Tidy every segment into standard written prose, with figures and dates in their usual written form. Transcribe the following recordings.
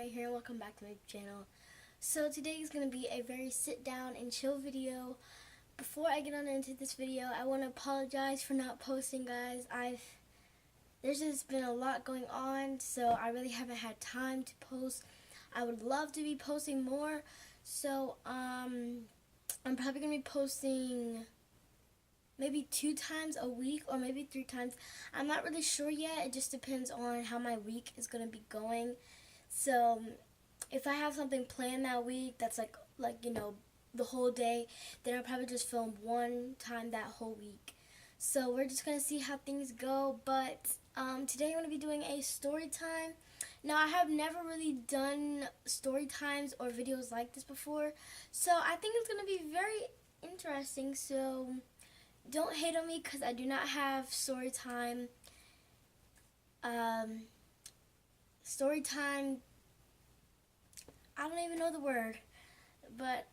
right here and welcome back to my channel. So today is going to be a very sit down and chill video. Before I get on into this video, I want to apologize for not posting, guys. There's just been a lot going on, so I really haven't had time to post. I would love to be posting more, so I'm probably going to be posting maybe 2 times a week or maybe 3 times. I'm not really sure yet. It just depends on how my week is going to be going. So if I have something planned that week that's like the whole day, then I'll probably just film 1 time that whole week. So we're just going to see how things go. But today I'm going to be doing a story time. Now, I have never really done story times or videos like this before, so I think it's going to be very interesting. So don't hate on me because I do not have story time. I don't even know the word. But,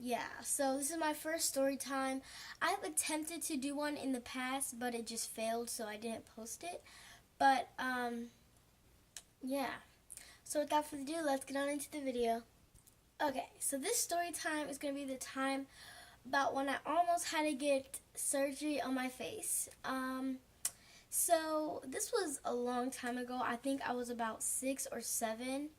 yeah. So this is my first story time. I've attempted to do one in the past, but it just failed, so I didn't post it. But, yeah. So without further ado, let's get on into the video. Okay, so this story time is going to be the time about when I almost had to get surgery on my face. So this was a long time ago. I think I was about 6 or 7,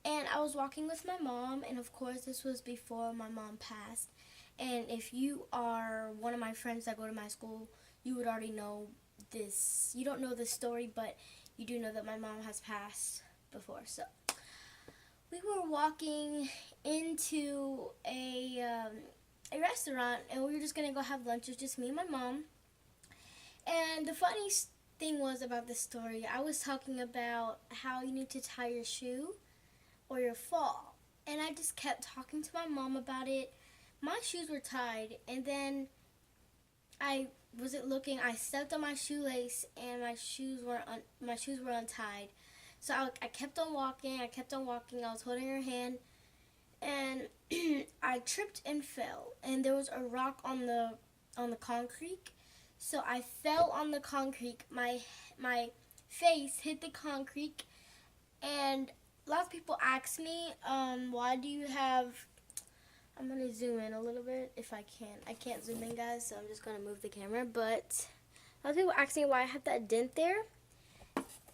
and I was walking with my mom, and of course this was before my mom passed. And if you are one of my friends that go to my school, you would already know this. You don't know this story, but you do know that my mom has passed before. So we were walking into a restaurant, and we were just gonna go have lunch. It was just me and my mom. And the funniest thing was about this story, I was talking about how you need to tie your shoe or you'll fall. And I just kept talking to my mom about it. My shoes were tied, and then I wasn't looking. I stepped on my shoelace, and my shoes were untied. So I kept on walking. I was holding her hand, and I tripped and fell. And there was a rock on the concrete. So I fell on the concrete. My face hit the concrete, and lots of people ask me, why do you have, I'm going to zoom in a little bit if I can. I can't zoom in, guys, so I'm just going to move the camera. But a lot of people ask me why I have that dent there,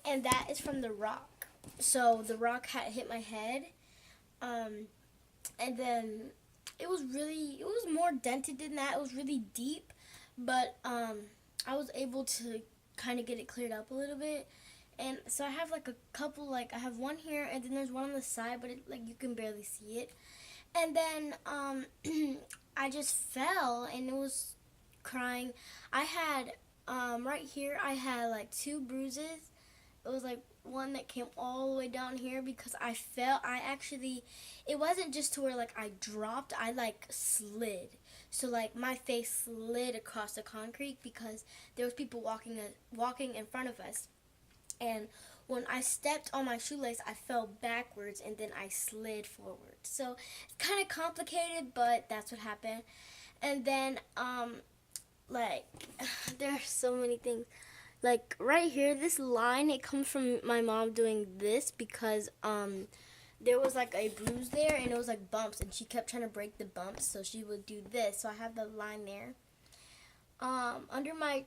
and that is from the rock. So the rock had hit my head, and then it was more dented than that. It was really deep, but I was able to kind of get it cleared up a little bit. And so I have like a couple, I have one here, and then there's one on the side, but you can barely see it. And then I just fell, and it was crying. I had right here, I had like 2 bruises. It was like one that came all the way down here because I fell. It wasn't just to where I dropped, I slid. So my face slid across the concrete because there was people walking in front of us. And when I stepped on my shoelace, I fell backwards, and then I slid forward. So it's kind of complicated, but that's what happened. And then there are so many things. Right here, this line, it comes from my mom doing this because there was a bruise there, and it was bumps, and she kept trying to break the bumps, so she would do this. So I have the line there. Under my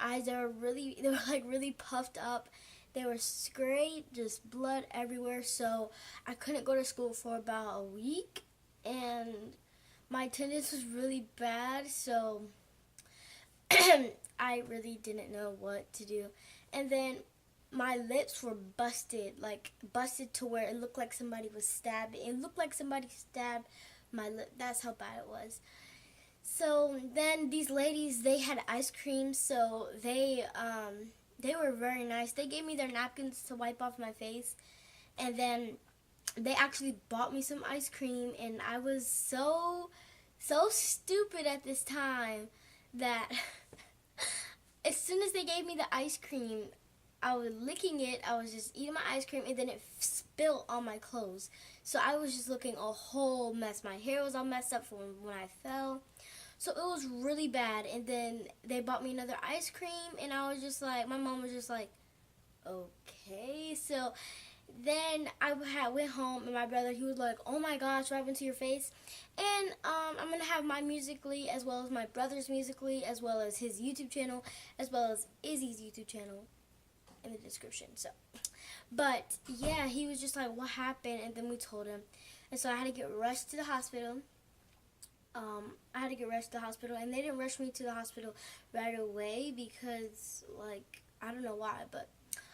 eyes, they were really puffed up. They were scraped, just blood everywhere. So I couldn't go to school for about a week, and my attendance was really bad. So I really didn't know what to do. And then my lips were busted to where it looked like somebody was stabbed. It looked like somebody stabbed my lip. That's how bad it was. So then these ladies, they had ice cream, so they were very nice. They gave me their napkins to wipe off my face, and then they actually bought me some ice cream, and I was so stupid at this time that as soon as they gave me the ice cream, I was licking it, I was just eating my ice cream, and then it spilled on my clothes. So I was just looking a whole mess. My hair was all messed up from when I fell. So it was really bad. And then they bought me another ice cream, and I was just my mom was just okay. So Then went home, and my brother, he was like, "Oh my gosh, what happened to your face?" And I'm gonna have my musically, as well as my brother's musically, as well as his YouTube channel, as well as Izzy's YouTube channel in the description. So, but yeah, he was just like, "What happened?" And then we told him, and so I had to get rushed to the hospital. And they didn't rush me to the hospital right away because, like, I don't know why, but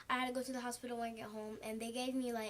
I had to go to the hospital when I get home, and they gave me like